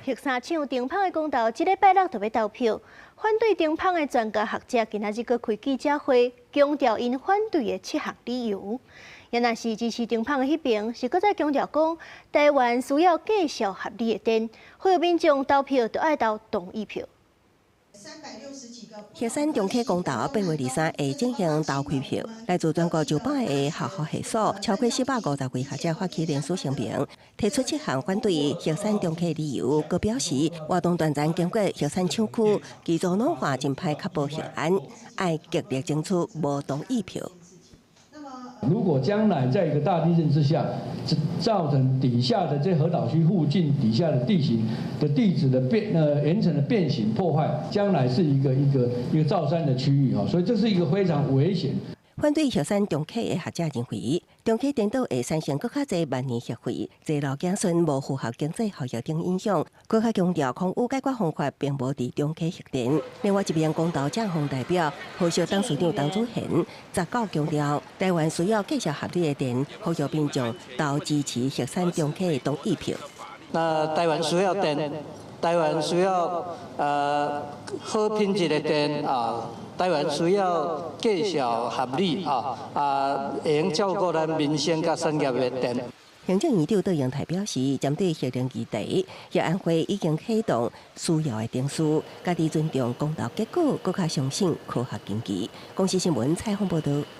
核三厂停芳的公投，这礼拜六就要投票。反对停芳的专家学者今仔日搁开记者会，强调因反对的7项理由。也若是支持停芳的迄边，是搁再强调讲，台湾需要继续合理的电，呼吁民众投票就爱投同意票。核三重启公投8月23日进行投开票，来自全国900个学校系所，超过450位学者发起联署声明，提出7项反对核三重启理由。佮表示，活动短暂经过核三厂区，基础软化真歹确保核安，爱极力争取无同意票。如果将来在一个大地震之下，造成底下的这核岛区附近底下的地形的地质的岩层的变形破坏，将来是一个造山的区域所以这是一个非常危险。反对核三重启的学者认为，重启颠倒会产生更较侪万年核废、济老子孙无符合经济效益等影响。更较强调空污解决方法并无伫重启核电。另外一边公投正方代表何小董事长董祖贤19强调，台湾需要继续合理的电，呼吁民众投支持核三重启的同意票。那台湾需要电，台湾需要好品质的电台湾需要继续合理会用照顾咱民生甲产业的电。行政院长杜永泰表示，针对核能议题，核安会已经启动需要的定数，家己尊重公投结果，更加相信科学经济。公司新闻采访报道。